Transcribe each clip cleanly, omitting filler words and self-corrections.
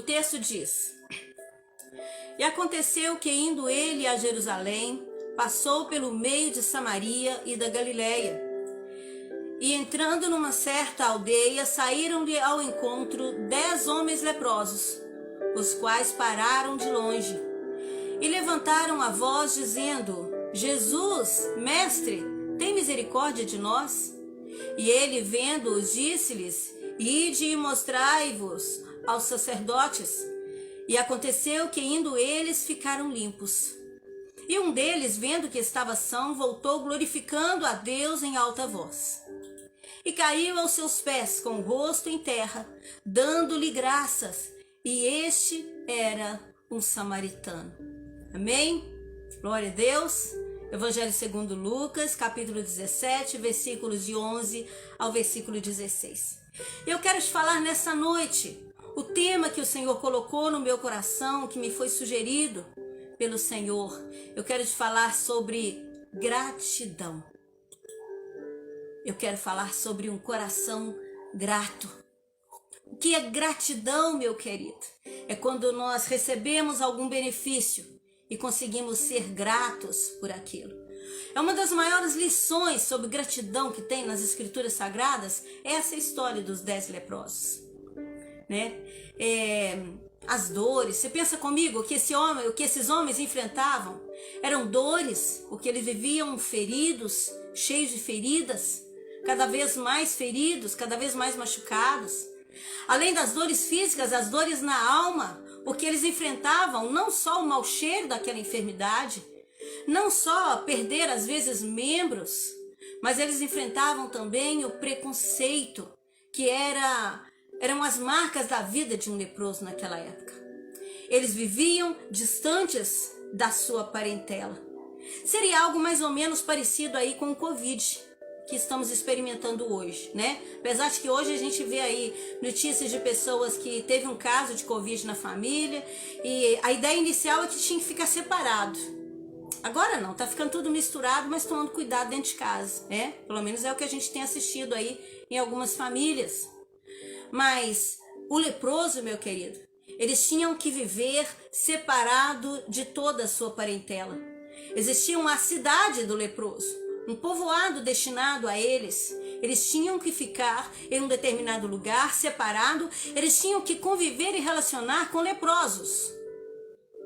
texto diz: E aconteceu que, indo ele a Jerusalém, passou pelo meio de Samaria e da Galileia. E entrando numa certa aldeia, saíram-lhe ao encontro 10 homens leprosos, os quais pararam de longe e levantaram a voz, dizendo: Jesus, mestre, tem misericórdia de nós? E ele, vendo-os, disse-lhes: Ide e mostrai-vos aos sacerdotes. E aconteceu que, indo eles, ficaram limpos. E um deles, vendo que estava são, voltou glorificando a Deus em alta voz. E caiu aos seus pés com o rosto em terra, dando-lhe graças. E este era um samaritano. Amém? Glória a Deus. Evangelho segundo Lucas, capítulo 17, versículos de 11 ao versículo 16. Eu quero te falar nessa noite o tema que o Senhor colocou no meu coração, que me foi sugerido pelo Senhor. Eu quero te falar sobre gratidão. Eu quero falar sobre um coração grato. O que é gratidão, meu querido? É quando nós recebemos algum benefício e conseguimos ser gratos por aquilo. É uma das maiores lições sobre gratidão que tem nas Escrituras Sagradas, essa história dos 10 leprosos, né? As dores, você pensa comigo que o que esses homens enfrentavam eram dores, porque eles viviam feridos, cheios de feridas, cada vez mais feridos, cada vez mais machucados. Além das dores físicas, as dores na alma, porque eles enfrentavam não só o mau cheiro daquela enfermidade, não só perder às vezes membros, mas eles enfrentavam também o preconceito, que eram as marcas da vida de um leproso naquela época. Eles viviam distantes da sua parentela. Seria algo mais ou menos parecido aí com o Covid, que estamos experimentando hoje, né? Apesar de que hoje a gente vê aí notícias de pessoas que teve um caso de Covid na família e a ideia inicial é que tinha que ficar separado. Agora não, tá ficando tudo misturado, mas tomando cuidado dentro de casa, né? Pelo menos é o que a gente tem assistido aí em algumas famílias. Mas o leproso, meu querido, eles tinham que viver separado de toda a sua parentela. Existia uma cidade do leproso, um povoado destinado a eles. Eles tinham que ficar em um determinado lugar, separado. Eles tinham que conviver e relacionar com leprosos.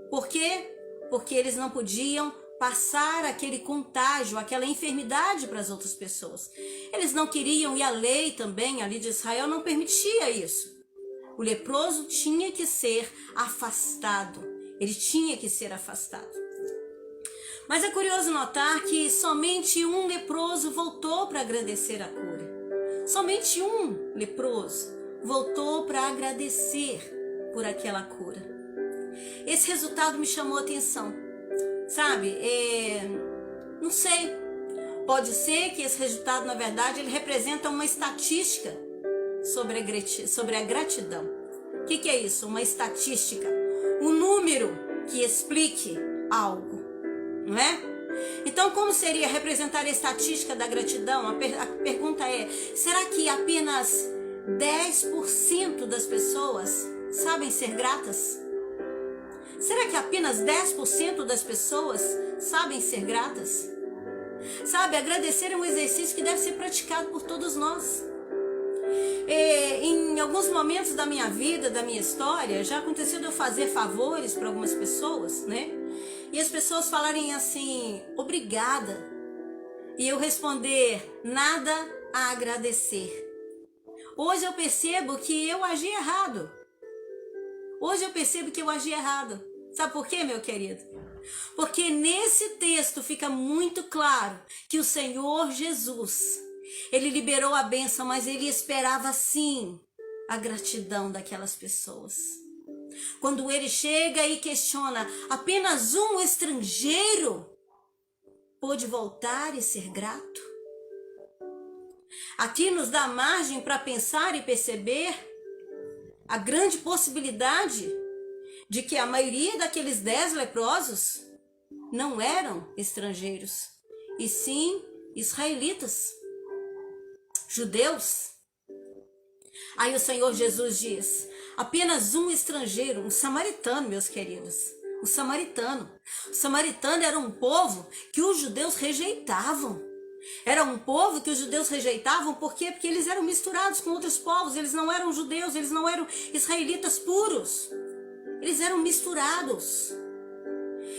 Por quê? Porque eles não podiam passar aquele contágio, aquela enfermidade para as outras pessoas. Eles não queriam, e a lei também, a lei de Israel, não permitia isso. O leproso tinha que ser afastado. Ele tinha que ser afastado. Mas é curioso notar que somente um leproso voltou para agradecer a cura. Somente um leproso voltou para agradecer por aquela cura. Esse resultado me chamou a atenção. Sabe, não sei, pode ser que esse resultado, na verdade, ele representa uma estatística sobre a gratidão. O que é isso? Uma estatística, um número que explique algo, não é? Então, como seria representar a estatística da gratidão? A pergunta é, será que apenas 10% das pessoas sabem ser gratas? Será que apenas 10% das pessoas sabem ser gratas? Sabe, agradecer é um exercício que deve ser praticado por todos nós. Em alguns momentos da minha vida, da minha história, já aconteceu de eu fazer favores para algumas pessoas, né? E as pessoas falarem assim, obrigada. E eu responder, nada a agradecer. Hoje eu percebo que eu agi errado. Sabe por quê, meu querido? Porque nesse texto fica muito claro que o Senhor Jesus, ele liberou a bênção, mas ele esperava sim a gratidão daquelas pessoas. Quando ele chega e questiona, apenas um estrangeiro pôde voltar e ser grato? Aqui nos dá margem para pensar e perceber a grande possibilidade de que a maioria daqueles 10 leprosos não eram estrangeiros, e sim israelitas, judeus. Aí o Senhor Jesus diz, Apenas um estrangeiro, um samaritano, meus queridos. Um samaritano. O samaritano era um povo que os judeus rejeitavam. Era um povo que os judeus rejeitavam, por quê? Porque eles eram misturados com outros povos, eles não eram judeus, eles não eram israelitas puros. Eles eram misturados.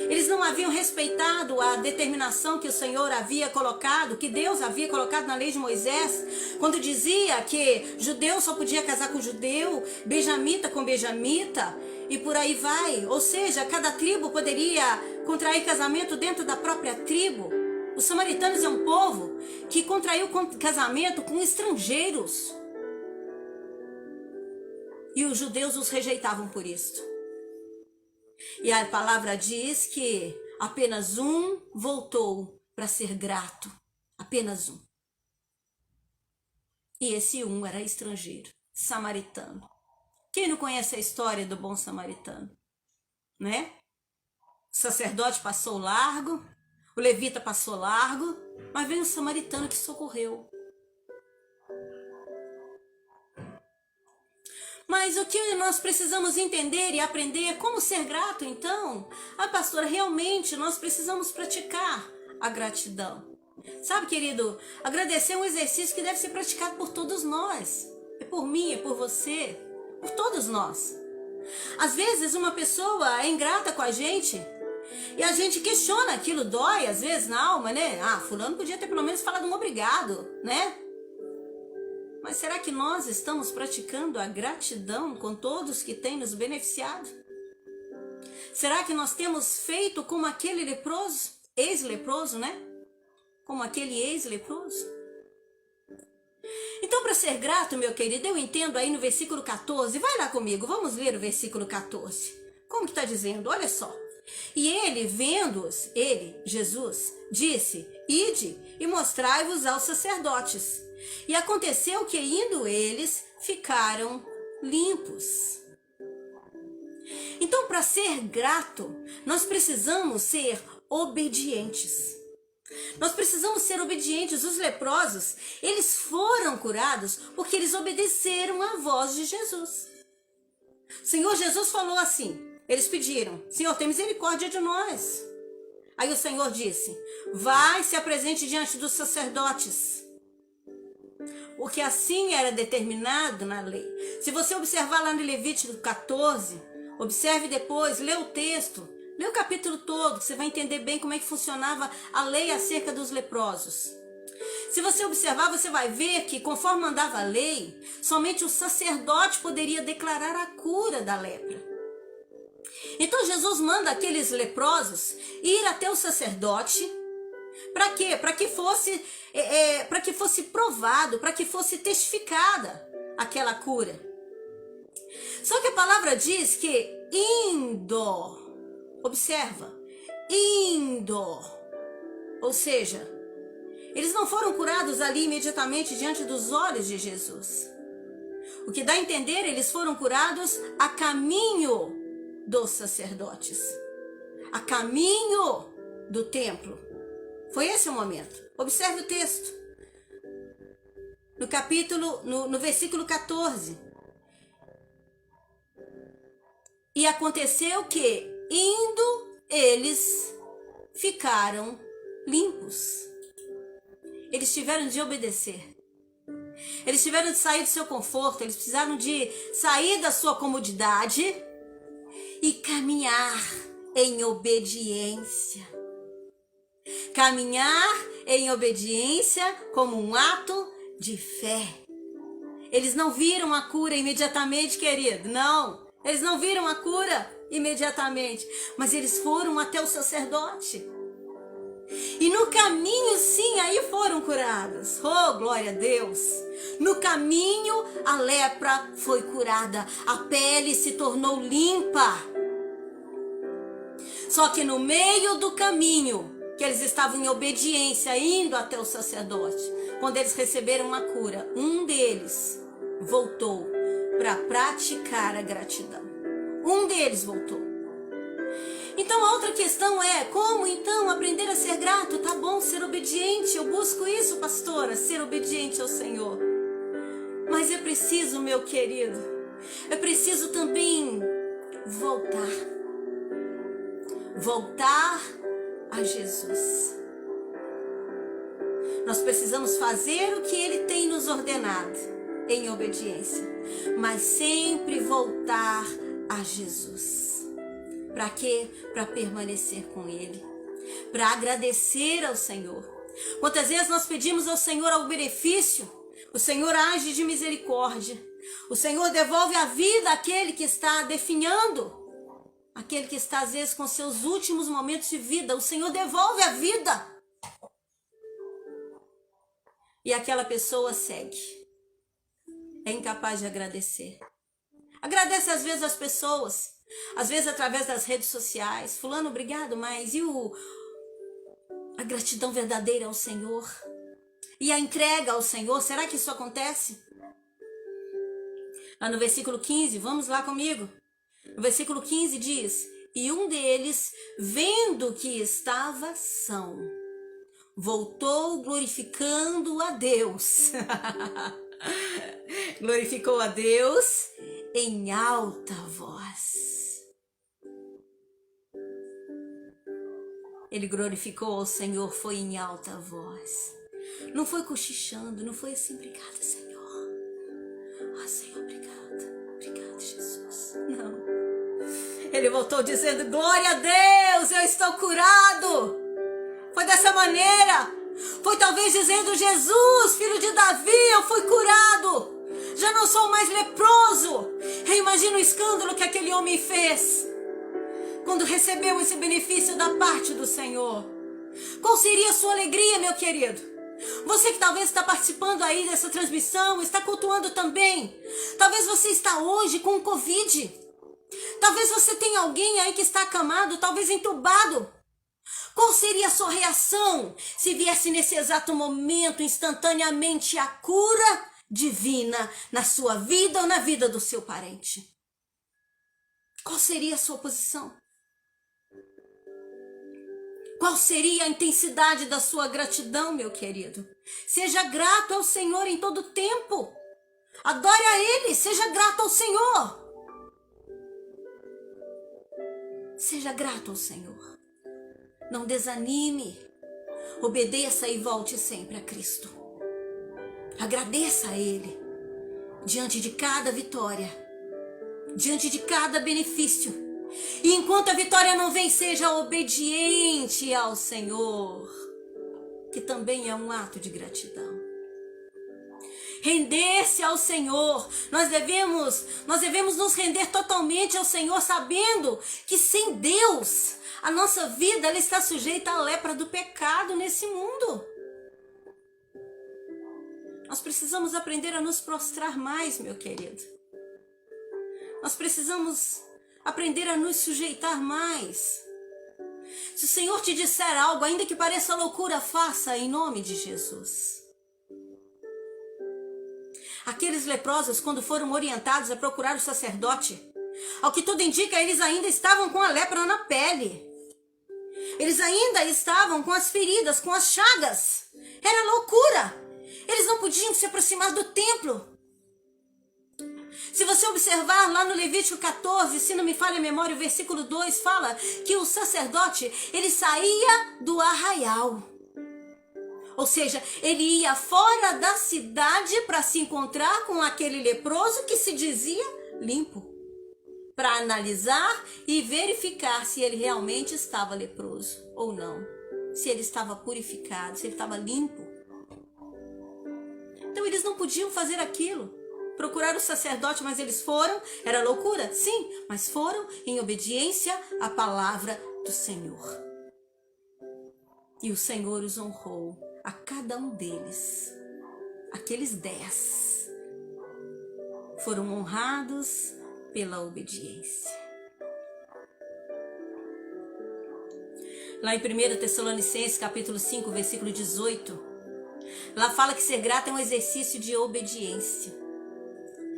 Eles não haviam respeitado a determinação que o Senhor havia colocado, que Deus havia colocado na lei de Moisés, quando dizia que judeu só podia casar com judeu, benjamita com benjamita, e por aí vai. Ou seja, cada tribo poderia contrair casamento dentro da própria tribo. Os samaritanos é um povo que contraiu casamento com estrangeiros. E os judeus os rejeitavam por isso. E a palavra diz que apenas um voltou para ser grato. Apenas um. E esse um era estrangeiro, samaritano. Quem não conhece a história do bom samaritano? Né? O sacerdote passou largo, o levita passou largo, mas veio um samaritano que socorreu. Mas o que nós precisamos entender e aprender é como ser grato, então? Pastora, realmente nós precisamos praticar a gratidão. Sabe, querido, agradecer é um exercício que deve ser praticado por todos nós. É por mim, é por você, por todos nós. Às vezes uma pessoa é ingrata com a gente e a gente questiona, aquilo dói às vezes na alma, né? Fulano podia ter pelo menos falado um obrigado, né? Mas será que nós estamos praticando a gratidão com todos que têm nos beneficiado? Será que nós temos feito como aquele leproso, ex-leproso, né? Como aquele ex-leproso? Então, para ser grato, meu querido, eu entendo aí no versículo 14, vai lá comigo, vamos ler o versículo 14. Como que está dizendo? Olha só. E ele, vendo-os, ele, Jesus, disse, ide e mostrai-vos aos sacerdotes. E aconteceu que, indo eles, ficaram limpos. Então, para ser grato, nós precisamos ser obedientes. Nós precisamos ser obedientes. Os leprosos, eles foram curados porque eles obedeceram à voz de Jesus. O Senhor Jesus falou assim, eles pediram, Senhor, tem misericórdia de nós. Aí o Senhor disse, vai, se apresente diante dos sacerdotes. Porque assim era determinado na lei. Se você observar lá no Levítico 14, observe depois, lê o texto, lê o capítulo todo, que você vai entender bem como é que funcionava a lei acerca dos leprosos. Se você observar, você vai ver que conforme andava a lei, somente o sacerdote poderia declarar a cura da lepra. Então Jesus manda aqueles leprosos ir até o sacerdote. Para quê? Para que fosse provado, para que fosse testificada aquela cura. Só que a palavra diz que indo, observa, indo, ou seja, eles não foram curados ali imediatamente diante dos olhos de Jesus. O que dá a entender, eles foram curados a caminho dos sacerdotes, a caminho do templo. Foi esse o momento. Observe o texto. No versículo 14. E aconteceu que, indo, eles ficaram limpos. Eles tiveram de obedecer. Eles tiveram de sair do seu conforto. Eles precisaram de sair da sua comodidade e caminhar em obediência. Caminhar em obediência como um ato de fé. Eles não viram a cura imediatamente, querido. Não, eles não viram a cura imediatamente. Mas eles foram até o sacerdote. E no caminho, sim, aí foram curados. Oh, glória a Deus. No caminho, a lepra foi curada. A pele se tornou limpa. Só que no meio do caminho, que eles estavam em obediência, indo até o sacerdote, quando eles receberam a cura, um deles voltou para praticar a gratidão. Um deles voltou. Então a outra questão é, como então aprender a ser grato? Tá bom, ser obediente, eu busco isso, pastora, ser obediente ao Senhor. Mas é preciso, meu querido, É preciso também voltar a Jesus. Nós precisamos fazer o que Ele tem nos ordenado em obediência, mas sempre voltar a Jesus. Para quê? Para permanecer com Ele, para agradecer ao Senhor. Quantas vezes nós pedimos ao Senhor algum benefício, o Senhor age de misericórdia, o Senhor devolve a vida àquele que está definhando, aquele que está às vezes com seus últimos momentos de vida, o Senhor devolve a vida. E aquela pessoa segue, é incapaz de agradecer. Agradece às vezes as pessoas, às vezes através das redes sociais. Fulano, obrigado, mas e a gratidão verdadeira ao Senhor? E a entrega ao Senhor, será que isso acontece? Lá no versículo 15, vamos lá comigo. No versículo 15 diz: e um deles, vendo que estava são, voltou glorificando a Deus. Glorificou a Deus em alta voz. Ele glorificou ao Senhor, foi em alta voz. Não foi cochichando, não foi assim, obrigada, Senhor. Ah, Senhor, obrigada. Obrigada, Jesus. Não. Ele voltou dizendo: glória a Deus, eu estou curado. Foi dessa maneira. Foi talvez dizendo: Jesus, filho de Davi, eu fui curado. Já não sou mais leproso. Eu imagino o escândalo que aquele homem fez quando recebeu esse benefício da parte do Senhor. Qual seria a sua alegria, meu querido? Você que talvez está participando aí dessa transmissão, está cultuando também. Talvez você está hoje com o Covid. Talvez você tenha alguém aí que está acamado, talvez entubado. Qual seria a sua reação se viesse nesse exato momento, instantaneamente, a cura divina na sua vida ou na vida do seu parente? Qual seria a sua posição? Qual seria a intensidade da sua gratidão, meu querido? Seja grato ao Senhor em todo tempo. Adore a Ele, seja grato ao Senhor. Seja grato ao Senhor. Não desanime. Obedeça e volte sempre a Cristo. Agradeça a Ele diante de cada vitória, diante de cada benefício. E enquanto a vitória não vem, seja obediente ao Senhor, que também é um ato de gratidão. Render-se ao Senhor. Nós devemos nos render totalmente ao Senhor, sabendo que sem Deus a nossa vida ela está sujeita à lepra do pecado nesse mundo. Nós precisamos aprender a nos prostrar mais, meu querido. Nós precisamos aprender a nos sujeitar mais. Se o Senhor te disser algo, ainda que pareça loucura, faça em nome de Jesus. Aqueles leprosos, quando foram orientados a procurar o sacerdote, ao que tudo indica, eles ainda estavam com a lepra na pele. Eles ainda estavam com as feridas, com as chagas. Era loucura. Eles não podiam se aproximar do templo. Se você observar lá no Levítico 14, se não me falha a memória, o versículo 2 fala que o sacerdote, ele saía do arraial. Ou seja, ele ia fora da cidade para se encontrar com aquele leproso que se dizia limpo, para analisar e verificar se ele realmente estava leproso ou não, se ele estava purificado, se ele estava limpo. Então eles não podiam fazer aquilo, procurar o sacerdote, mas eles foram. Era loucura? Sim, mas foram em obediência à palavra do Senhor. E o Senhor os honrou, a cada um deles. Aqueles 10 foram honrados pela obediência. Lá em 1 Tessalonicenses, capítulo 5, versículo 18, lá fala que ser grato é um exercício de obediência.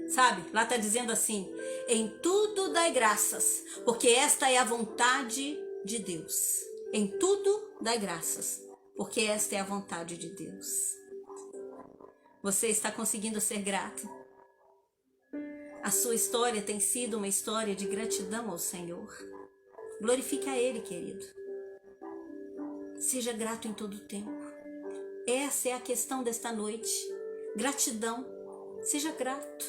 Sabe? Lá está dizendo assim: em tudo dai graças, porque esta é a vontade de Deus. Em tudo dai graças, porque esta é a vontade de Deus. Você está conseguindo ser grato? A sua história tem sido uma história de gratidão ao Senhor. Glorifique a Ele, querido. Seja grato em todo o tempo. Essa é a questão desta noite. Gratidão. Seja grato.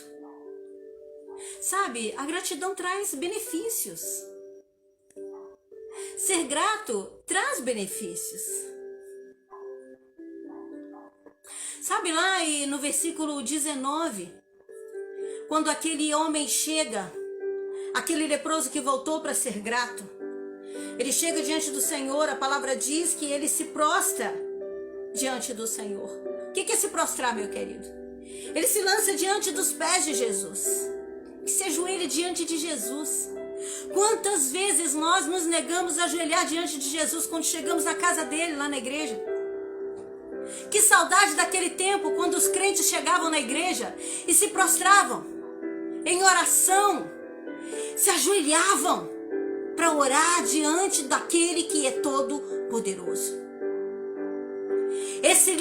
Sabe, a gratidão traz benefícios. Ser grato traz benefícios. Sabe lá no versículo 19, quando aquele homem chega, aquele leproso que voltou para ser grato, ele chega diante do Senhor, a palavra diz que ele se prostra diante do Senhor. O que é se prostrar, meu querido? Ele se lança diante dos pés de Jesus, que se ajoelha diante de Jesus. Quantas vezes nós nos negamos a ajoelhar diante de Jesus quando chegamos na casa dele, lá na igreja? Que saudade daquele tempo quando os crentes chegavam na igreja e se prostravam em oração, se ajoelhavam para orar diante daquele que é todo poderoso. Esse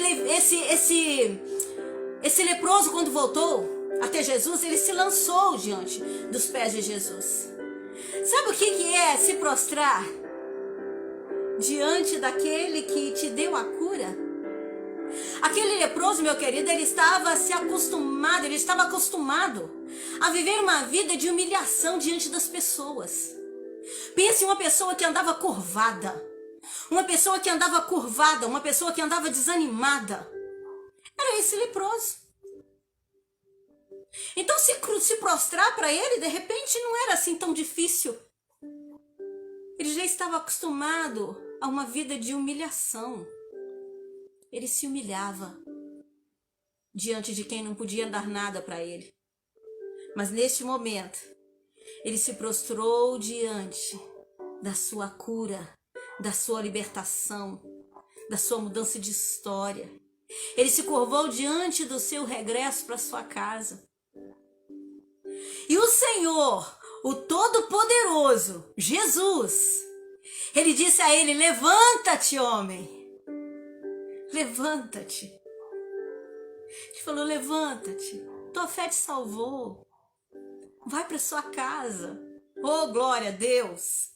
leproso, quando voltou até Jesus, ele se lançou diante dos pés de Jesus. Sabe o que é se prostrar diante daquele que te deu a cura? Aquele leproso, meu querido, ele estava acostumado a viver uma vida de humilhação diante das pessoas. Pense em uma pessoa que andava curvada, uma pessoa que andava desanimada. Era esse leproso. Então se prostrar para ele, de repente, não era assim tão difícil. Ele já estava acostumado a uma vida de humilhação. Ele se humilhava diante de quem não podia dar nada para ele. Mas neste momento, ele se prostrou diante da sua cura, da sua libertação, da sua mudança de história. Ele se curvou diante do seu regresso para sua casa. E o Senhor, o Todo-Poderoso, Jesus, ele disse a ele: levanta-te, homem. Levanta-te. Ele falou: levanta-te. Tua fé te salvou. Vai para sua casa. Oh, glória a Deus.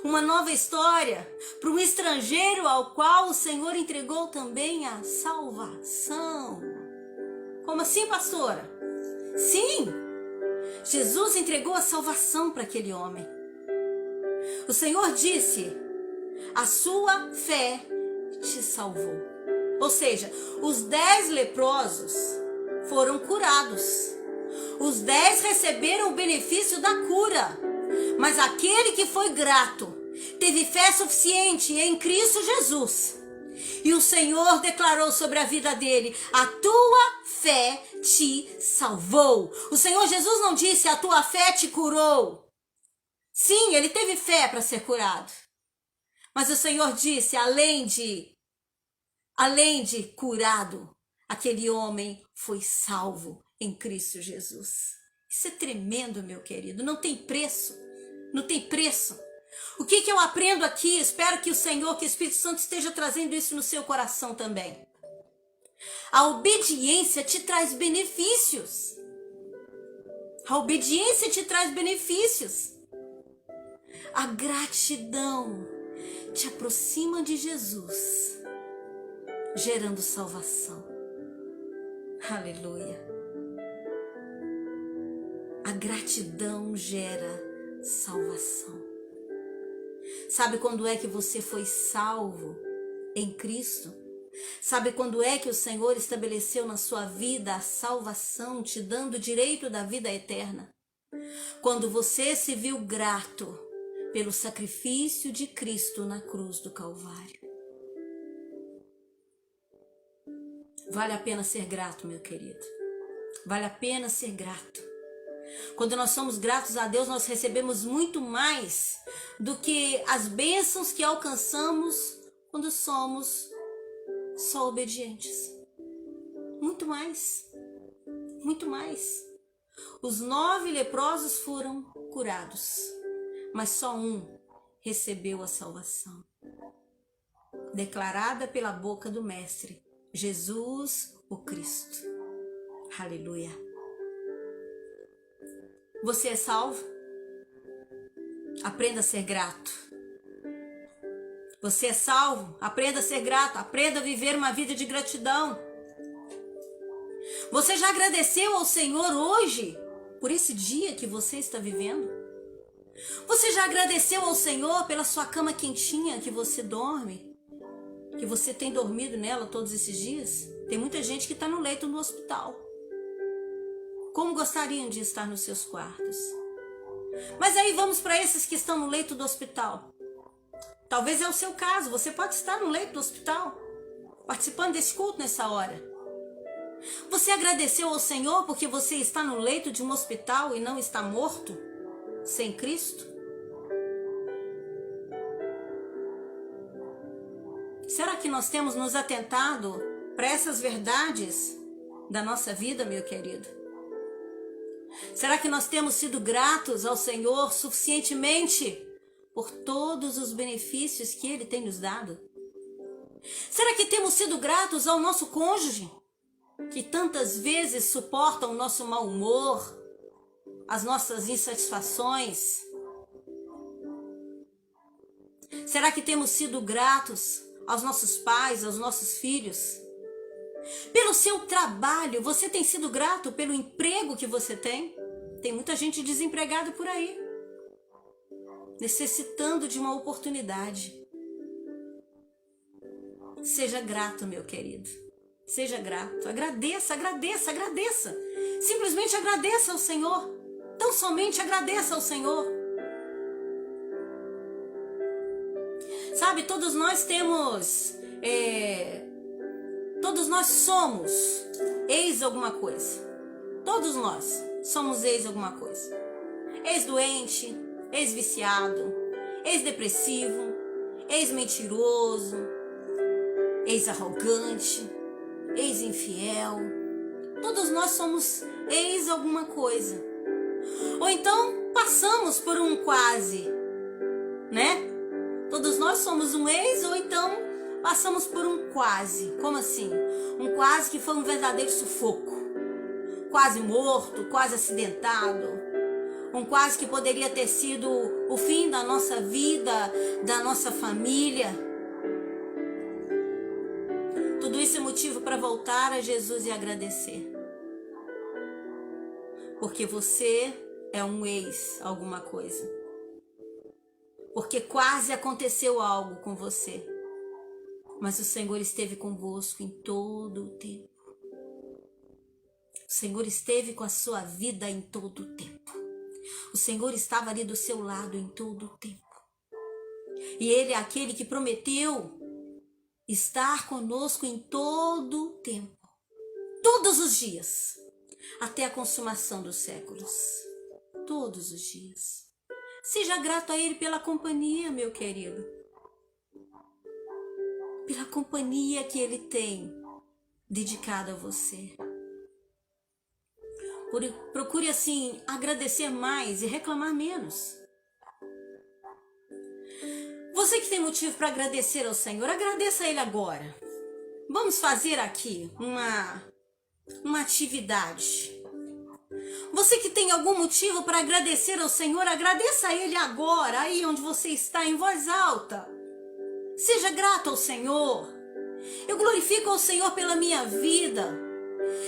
Uma nova história para um estrangeiro ao qual o Senhor entregou também a salvação. Como assim, pastora? Sim, Jesus entregou a salvação para aquele homem. O Senhor disse: a sua fé te salvou. Ou seja, os 10 leprosos foram curados. Os 10 receberam o benefício da cura. Mas aquele que foi grato teve fé suficiente em Cristo Jesus. E o Senhor declarou sobre a vida dele: a tua fé te salvou. O Senhor Jesus não disse: a tua fé te curou. Sim, ele teve fé para ser curado. Mas o Senhor disse: além de curado, aquele homem foi salvo em Cristo Jesus. Isso é tremendo, meu querido. Não tem preço. Não tem preço. O que eu aprendo aqui? Espero que o Senhor, que o Espírito Santo esteja trazendo isso no seu coração também. A obediência te traz benefícios. A obediência te traz benefícios. A gratidão te aproxima de Jesus, gerando salvação. Aleluia. A gratidão gera salvação. Sabe quando é que você foi salvo em Cristo? Sabe quando é que o Senhor estabeleceu na sua vida a salvação, te dando o direito da vida eterna? Quando você se viu grato pelo sacrifício de Cristo na cruz do Calvário. Vale a pena ser grato, meu querido. Vale a pena ser grato. Quando nós somos gratos a Deus, nós recebemos muito mais do que as bênçãos que alcançamos quando somos só obedientes. Muito mais. Muito mais. Os 9 leprosos foram curados, mas só um recebeu a salvação, declarada pela boca do Mestre, Jesus o Cristo. Aleluia. Você é salvo? Aprenda a ser grato. Você é salvo? Aprenda a ser grato. Aprenda a viver uma vida de gratidão. Você já agradeceu ao Senhor hoje por esse dia que você está vivendo? Você já agradeceu ao Senhor pela sua cama quentinha que você dorme? Que você tem dormido nela todos esses dias? Tem muita gente que está no leito no hospital. Como gostariam de estar nos seus quartos? Mas aí vamos para esses que estão no leito do hospital. Talvez é o seu caso, você pode estar no leito do hospital, participando desse culto nessa hora. Você agradeceu ao Senhor porque você está no leito de um hospital e não está morto, sem Cristo? Será que nós temos nos atentado para essas verdades da nossa vida, meu querido? Será que nós temos sido gratos ao Senhor suficientemente por todos os benefícios que Ele tem nos dado? Será que temos sido gratos ao nosso cônjuge, que tantas vezes suporta o nosso mau humor, as nossas insatisfações? Será que temos sido gratos aos nossos pais, aos nossos filhos? Pelo seu trabalho, você tem sido grato pelo emprego que você tem? Tem muita gente desempregada por aí, necessitando de uma oportunidade. Seja grato, meu querido. Seja grato. Agradeça, agradeça, agradeça. Simplesmente agradeça ao Senhor. Tão somente agradeça ao Senhor. Sabe, todos nós temos... Todos nós somos ex alguma coisa. Todos nós somos ex alguma coisa. Ex-doente, ex-viciado, ex-depressivo, ex-mentiroso, ex-arrogante, ex-infiel. Todos nós somos ex alguma coisa. Ou então passamos por um quase, né? Todos nós somos um ex ou então passamos por um quase. Como assim? Um quase que foi um verdadeiro sufoco. Quase morto, quase acidentado. Um quase que poderia ter sido o fim da nossa vida, da nossa família. Tudo isso é motivo para voltar a Jesus e agradecer. Porque você é um ex alguma coisa. Porque quase aconteceu algo com você. Mas o Senhor esteve convosco em todo o tempo. O Senhor esteve com a sua vida em todo o tempo. O Senhor estava ali do seu lado em todo o tempo. E Ele é aquele que prometeu estar conosco em todo o tempo. Todos os dias. Até a consumação dos séculos. Todos os dias. Seja grato a Ele pela companhia, meu querido. Pela companhia que Ele tem dedicado a você. Procure assim agradecer mais e reclamar menos. Você que tem motivo para agradecer ao Senhor, agradeça a Ele agora. Vamos fazer aqui uma atividade. Você que tem algum motivo para agradecer ao Senhor, agradeça a Ele agora, aí onde você está, em voz alta. Seja grato ao Senhor. Eu glorifico ao Senhor pela minha vida.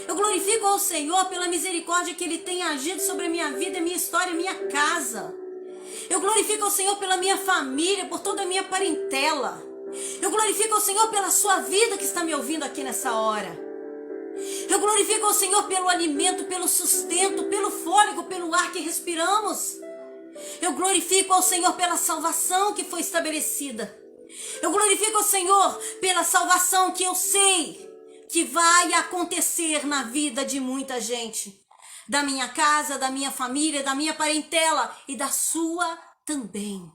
Eu glorifico ao Senhor pela misericórdia que Ele tem agido sobre a minha vida, a minha história, a minha casa. Eu glorifico ao Senhor pela minha família, por toda a minha parentela. Eu glorifico ao Senhor pela sua vida que está me ouvindo aqui nessa hora. Eu glorifico ao Senhor pelo alimento, pelo sustento, pelo fôlego, pelo ar que respiramos. Eu glorifico ao Senhor pela salvação que foi estabelecida. Eu glorifico ao Senhor pela salvação que eu sei que vai acontecer na vida de muita gente. Da minha casa, da minha família, da minha parentela e da sua também.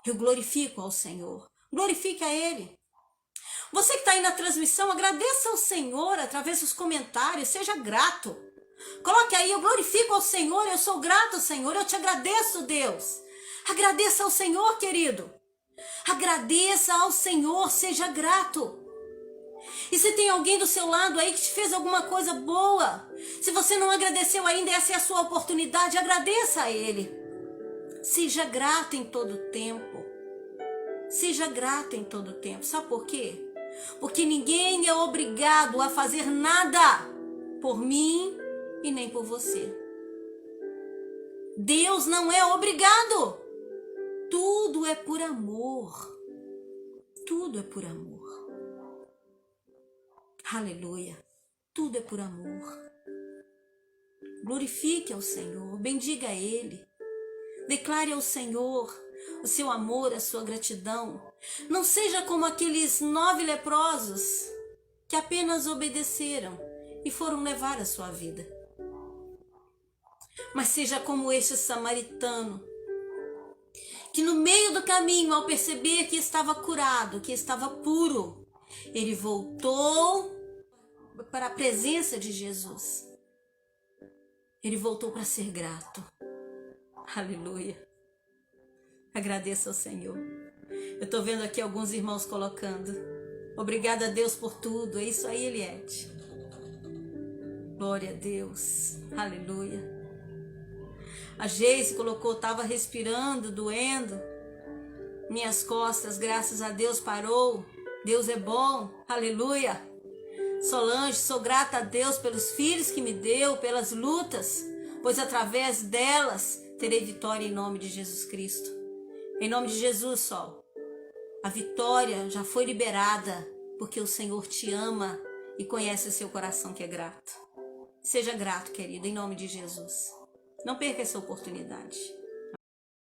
Eu glorifico ao Senhor. Glorifique a Ele. Você que está aí na transmissão, agradeça ao Senhor através dos comentários. Seja grato. Coloque aí, eu glorifico ao Senhor, eu sou grato ao Senhor, eu te agradeço, Deus. Agradeça ao Senhor, querido. Agradeça ao Senhor, seja grato. E se tem alguém do seu lado aí que te fez alguma coisa boa, se você não agradeceu ainda, essa é a sua oportunidade, agradeça a Ele. Seja grato em todo tempo. Seja grato em todo tempo. Sabe por quê? Porque ninguém é obrigado a fazer nada por mim e nem por você. Deus não é obrigado. Tudo é por amor. Tudo é por amor. Aleluia. Tudo é por amor. Glorifique ao Senhor, bendiga a Ele. Declare ao Senhor o seu amor, a sua gratidão. Não seja como aqueles 9 leprosos que apenas obedeceram e foram levar a sua vida. Mas seja como este samaritano, que no meio do caminho, ao perceber que estava curado, que estava puro, ele voltou para a presença de Jesus. Ele voltou para ser grato. Aleluia. Agradeça ao Senhor. Eu estou vendo aqui alguns irmãos colocando. Obrigada a Deus por tudo. É isso aí, Eliette. Glória a Deus. Aleluia. A Geise colocou, estava respirando, doendo. Minhas costas, graças a Deus, parou. Deus é bom. Aleluia. Solange, sou grata a Deus pelos filhos que me deu, pelas lutas, pois através delas terei vitória em nome de Jesus Cristo. Em nome de Jesus, Sol. A vitória já foi liberada, porque o Senhor te ama e conhece o seu coração que é grato. Seja grato, querido, em nome de Jesus. Não perca essa oportunidade.